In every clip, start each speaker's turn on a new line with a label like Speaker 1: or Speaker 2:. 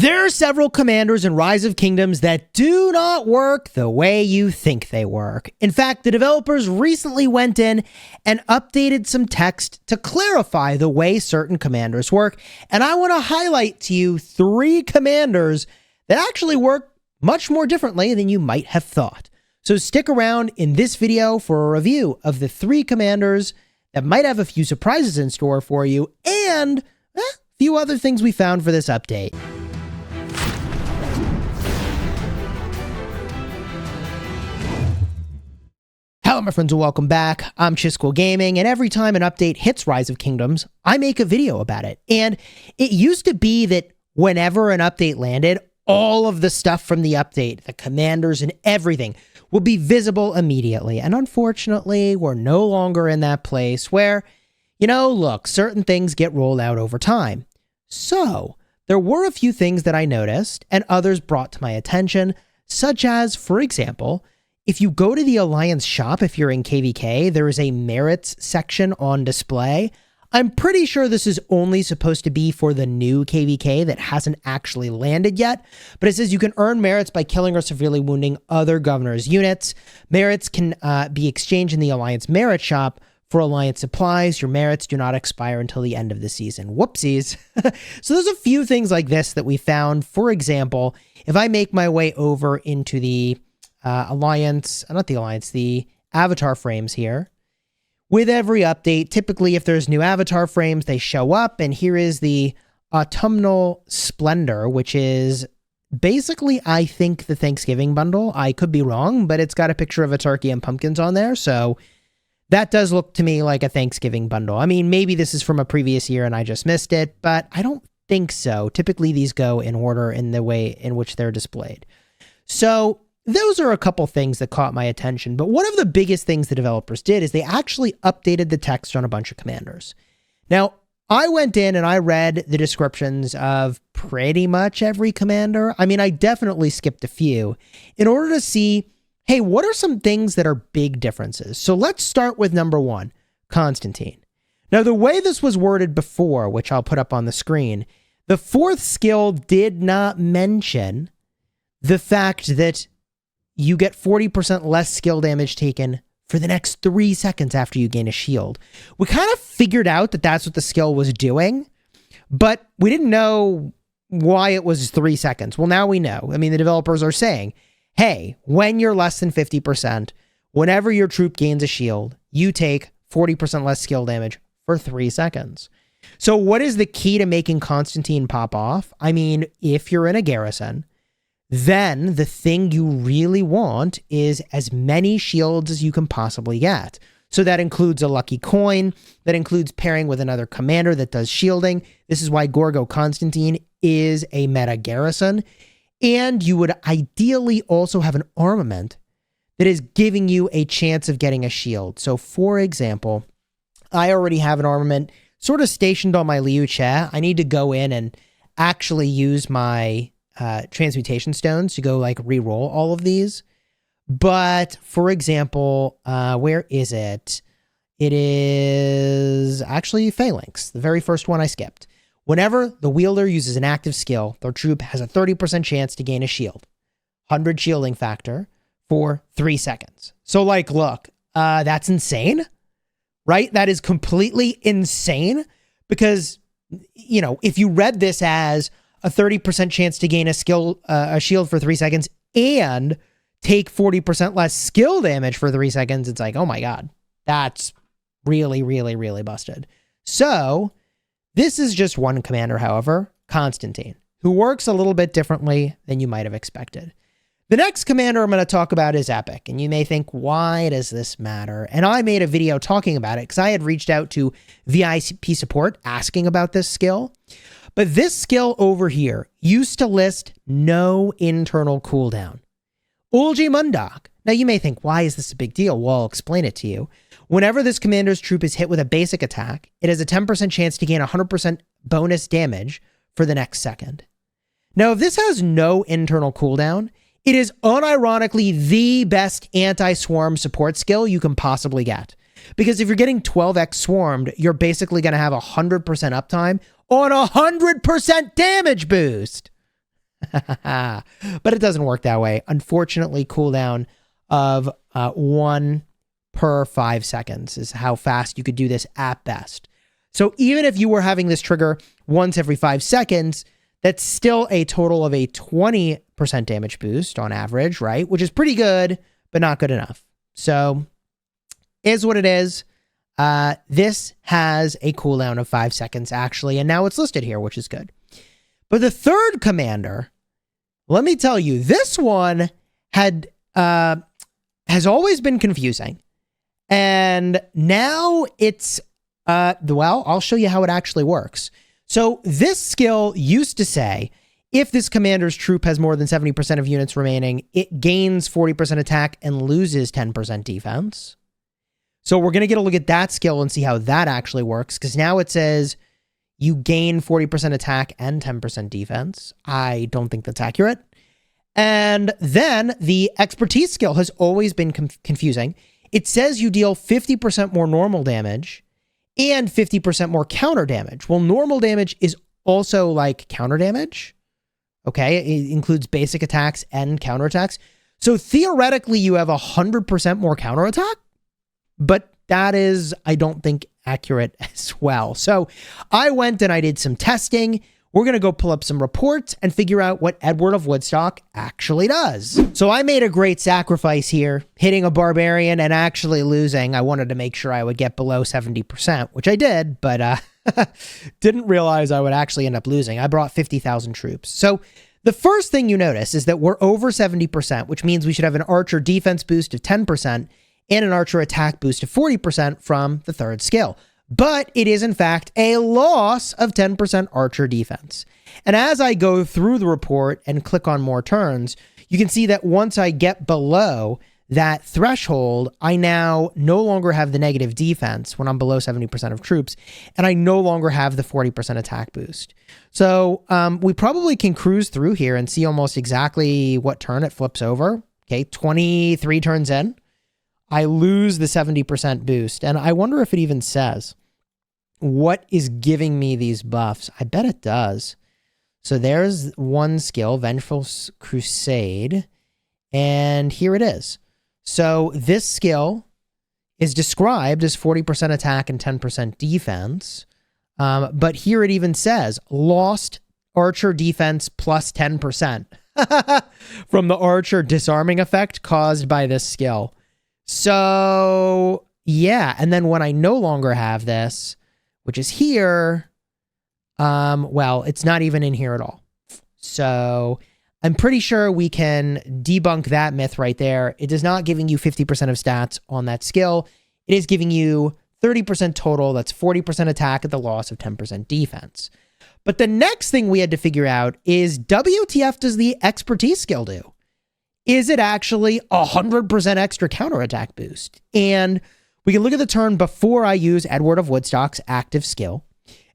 Speaker 1: There are several commanders in Rise of Kingdoms that do not work the way you think they work. In fact, the developers recently went in and updated some text to clarify the way certain commanders work, and I want to highlight to you 3 commanders that actually work much more differently than you might have thought. So stick around in this video for a review of the 3 commanders that might have a few surprises in store for you and a few other things we found for this update. Hello my friends and welcome back. I'm Chisgule Gaming, and every time an update hits Rise of Kingdoms, I make a video about it. And it used to be that whenever an update landed, all of the stuff from the update, the commanders and everything, would be visible immediately. And unfortunately, we're no longer in that place where, look, certain things get rolled out over time. So there were a few things that I noticed and others brought to my attention, such as, for example, if you go to the Alliance shop, if you're in KVK, there is a merits section on display. I'm pretty sure this is only supposed to be for the new KVK that hasn't actually landed yet, but it says you can earn merits by killing or severely wounding other governor's units. Merits can be exchanged in the Alliance merit shop for Alliance supplies. Your merits do not expire until the end of the season. Whoopsies. So there's a few things like this that we found. For example, if I make my way over into the the avatar frames here. With every update, typically if there's new avatar frames, they show up, and here is the Autumnal Splendor, which is basically, I think, the Thanksgiving bundle. I could be wrong, but it's got a picture of a turkey and pumpkins on there, so that does look to me like a Thanksgiving bundle. I mean, maybe this is from a previous year and I just missed it, but I don't think so. Typically, these go in order in the way in which they're displayed. So those are a couple things that caught my attention, but one of the biggest things the developers did is they actually updated the text on a bunch of commanders. Now, I went in and I read the descriptions of pretty much every commander. I mean, I definitely skipped a few in order to see, hey, what are some things that are big differences? So let's start with number 1, Constantine. Now, the way this was worded before, which I'll put up on the screen, the 4th skill did not mention the fact that you get 40% less skill damage taken for the next 3 seconds after you gain a shield. We kind of figured out that that's what the skill was doing, but we didn't know why it was 3 seconds. Well, now we know. I mean, the developers are saying, hey, when you're less than 50%, whenever your troop gains a shield, you take 40% less skill damage for 3 seconds. So what is the key to making Constantine pop off? I mean, if you're in a garrison, then the thing you really want is as many shields as you can possibly get. So that includes a lucky coin, that includes pairing with another commander that does shielding. This is why Gorgo Constantine is a meta garrison. And you would ideally also have an armament that is giving you a chance of getting a shield. So for example, I already have an armament sort of stationed on my Liu Che. I need to go in and actually use my transmutation stones to go like re-roll all of these. But for example, where is it? It is actually Phalanx, the very first one I skipped. Whenever the wielder uses an active skill, their troop has a 30% chance to gain a shield. 100 shielding factor for 3 seconds. So like, look, that's insane, right? That is completely insane because, if you read this as a 30% chance to gain a shield for 3 seconds and take 40% less skill damage for 3 seconds, it's like, oh my God, that's really, really, really busted. So this is just one commander, however, Constantine, who works a little bit differently than you might have expected. The next commander I'm going to talk about is Epic, and you may think, why does this matter? And I made a video talking about it because I had reached out to VIP support asking about this skill. But this skill over here used to list no internal cooldown. Eulji Mundeok. Now you may think, why is this a big deal? Well, I'll explain it to you. Whenever this commander's troop is hit with a basic attack, it has a 10% chance to gain 100% bonus damage for the next second. Now, if this has no internal cooldown, it is unironically the best anti-swarm support skill you can possibly get. Because if you're getting 12x swarmed, you're basically going to have 100% uptime on 100% damage boost. But it doesn't work that way. Unfortunately, cooldown of 1 per 5 seconds is how fast you could do this at best. So even if you were having this trigger once every 5 seconds, that's still a total of a 20% damage boost on average, right? Which is pretty good, but not good enough. So is what it is. This has a cooldown of 5 seconds actually, and now it's listed here, which is good. But the third commander, let me tell you, this one has always been confusing. And now it's, well, I'll show you how it actually works. So this skill used to say, if this commander's troop has more than 70% of units remaining, it gains 40% attack and loses 10% defense. So we're going to get a look at that skill and see how that actually works, because now it says you gain 40% attack and 10% defense. I don't think that's accurate. And then the expertise skill has always been confusing. It says you deal 50% more normal damage and 50% more counter damage. Well, normal damage is also like counter damage. Okay, it includes basic attacks and counter attacks. So theoretically, you have 100% more counter attack, but that is, I don't think, accurate as well. So I went and I did some testing. We're going to go pull up some reports and figure out what Edward of Woodstock actually does. So I made a great sacrifice here, hitting a barbarian and actually losing. I wanted to make sure I would get below 70%, which I did, but didn't realize I would actually end up losing. I brought 50,000 troops. So the first thing you notice is that we're over 70%, which means we should have an archer defense boost of 10% and an archer attack boost of 40% from the third skill. But it is, in fact, a loss of 10% archer defense. And as I go through the report and click on more turns, you can see that once I get below that threshold, I now no longer have the negative defense when I'm below 70% of troops, and I no longer have the 40% attack boost. So we probably can cruise through here and see almost exactly what turn it flips over. Okay, 23 turns in, I lose the 70% boost, and I wonder if it even says what is giving me these buffs. I bet it does. So there's one skill, Vengeful Crusade, and here it is. So this skill is described as 40% attack and 10% defense, but here it even says lost archer defense plus 10% from the archer disarming effect caused by this skill. So yeah, and then when I no longer have this, which is here, well, it's not even in here at all. So I'm pretty sure we can debunk that myth right there. It is not giving you 50% of stats on that skill. It is giving you 30% total. That's 40% attack at the loss of 10% defense. But the next thing we had to figure out is WTF does the expertise skill do? Is it actually 100% extra counterattack boost? And we can look at the turn before I use Edward of Woodstock's active skill.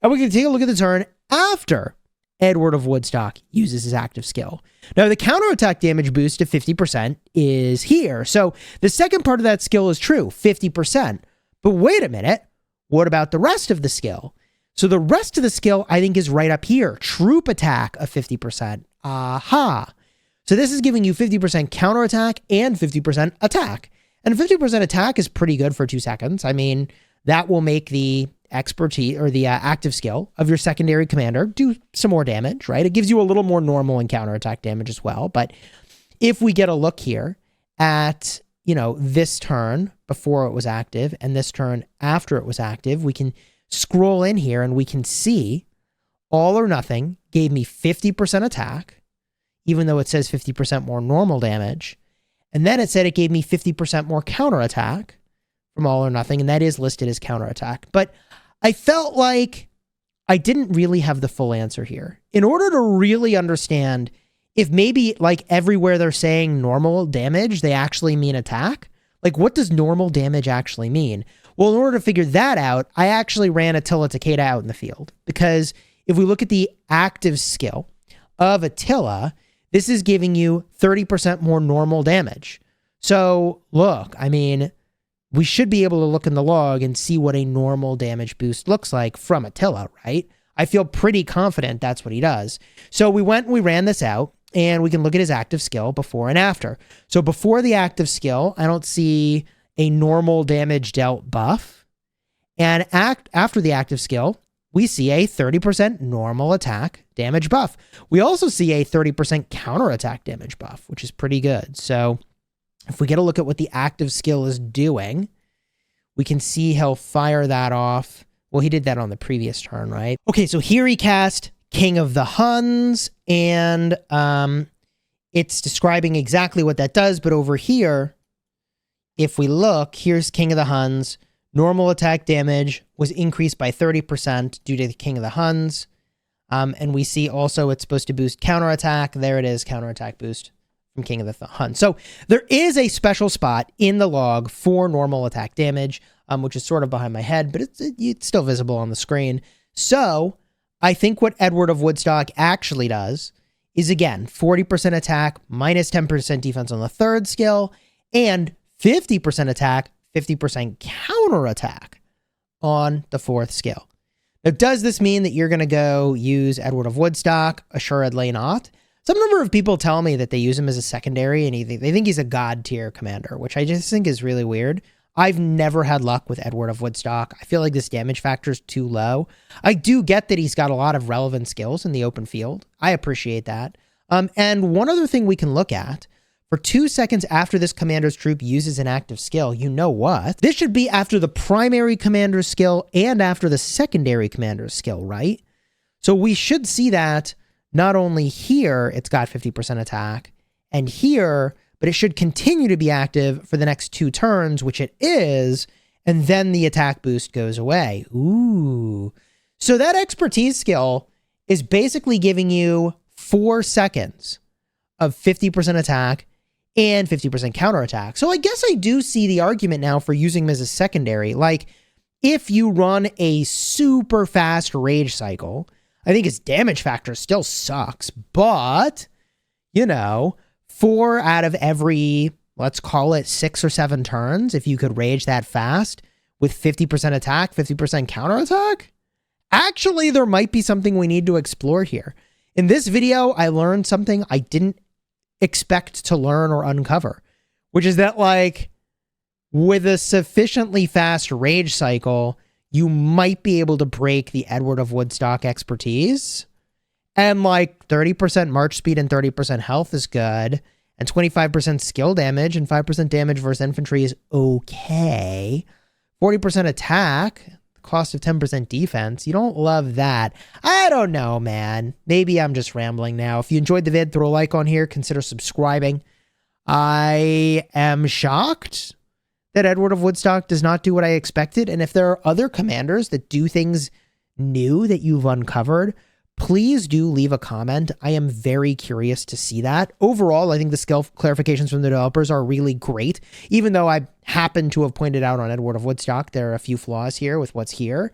Speaker 1: And we can take a look at the turn after Edward of Woodstock uses his active skill. Now, the counterattack damage boost of 50% is here. So the second part of that skill is true, 50%. But wait a minute, what about the rest of the skill? So the rest of the skill, I think, is right up here. Troop attack of 50%. Aha. So this is giving you 50% counterattack and 50% attack. And 50% attack is pretty good for 2 seconds. I mean, that will make the expertise or the active skill of your secondary commander do some more damage, right? It gives you a little more normal and counterattack damage as well. But if we get a look here at, you know, this turn before it was active and this turn after it was active, we can scroll in here and we can see All or Nothing gave me 50% attack, even though it says 50% more normal damage. And then it said it gave me 50% more counterattack from All or Nothing, and that is listed as counterattack. But I felt like I didn't really have the full answer here. In order to really understand if maybe like everywhere they're saying normal damage, they actually mean attack. Like, what does normal damage actually mean? Well, in order to figure that out, I actually ran Attila Takeda out in the field. Because if we look at the active skill of Attila, this is giving you 30% more normal damage. So look, I mean, we should be able to look in the log and see what a normal damage boost looks like from Attila, right? I feel pretty confident that's what he does. So we went and we ran this out, and we can look at his active skill before and after. So before the active skill, I don't see a normal damage dealt buff. And after the active skill, we see a 30% normal attack damage buff. We also see a 30% counterattack damage buff, which is pretty good. So if we get a look at what the active skill is doing, we can see he'll fire that off. Well, he did that on the previous turn, right? Okay, so here he cast King of the Huns, and it's describing exactly what that does. But over here, if we look, here's King of the Huns. Normal attack damage was increased by 30% due to the King of the Huns. And we see also it's supposed to boost counterattack. There it is, counterattack boost from King of the Huns. So there is a special spot in the log for normal attack damage, which is sort of behind my head, but it's still visible on the screen. So I think what Edward of Woodstock actually does is, again, 40% attack, minus 10% defense on the third skill, and 50% attack, 50% counterattack on the fourth skill. Now, does this mean that you're going to go use Edward of Woodstock? Assuredly not. Some number of people tell me that they use him as a secondary and they think he's a god tier commander, which I just think is really weird. I've never had luck with Edward of Woodstock. I feel like this damage factor is too low. I do get that he's got a lot of relevant skills in the open field. I appreciate that. And one other thing we can look at, for 2 seconds after this commander's troop uses an active skill, you know what? This should be after the primary commander's skill and after the secondary commander's skill, right? So we should see that not only here, it's got 50% attack, and here, but it should continue to be active for the next 2 turns, which it is, and then the attack boost goes away. Ooh. So that expertise skill is basically giving you 4 seconds of 50% attack and 50% counterattack. So I guess I do see the argument now for using him as a secondary. Like, if you run a super fast rage cycle, I think his damage factor still sucks, but, you know, 4 out of every, let's call it 6 or 7 turns, if you could rage that fast with 50% attack, 50% counterattack, actually, there might be something we need to explore here. In this video, I learned something I didn't expect to learn or uncover, which is that, like, with a sufficiently fast rage cycle, you might be able to break the Edward of Woodstock expertise. And like 30% march speed and 30% health is good. And 25% skill damage and 5% damage versus infantry is okay. 40% attack, cost of 10% defense. You don't love that. I don't know, man. Maybe I'm just rambling now. If you enjoyed the vid, throw a like on here. Consider subscribing. I am shocked that Edward of Woodstock does not do what I expected. And if there are other commanders that do things new that you've uncovered, please do leave a comment. I am very curious to see that. Overall, I think the skill clarifications from the developers are really great. Even though I happen to have pointed out on Edward of Woodstock, there are a few flaws here with what's here.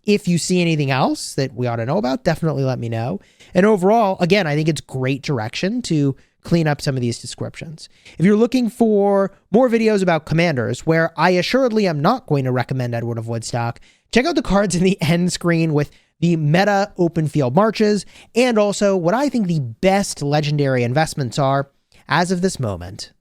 Speaker 1: If you see anything else that we ought to know about, definitely let me know. And overall, again, I think it's great direction to clean up some of these descriptions. If you're looking for more videos about commanders, where I assuredly am not going to recommend Edward of Woodstock, check out the cards in the end screen with the meta open field marches, and also what I think the best legendary investments are as of this moment.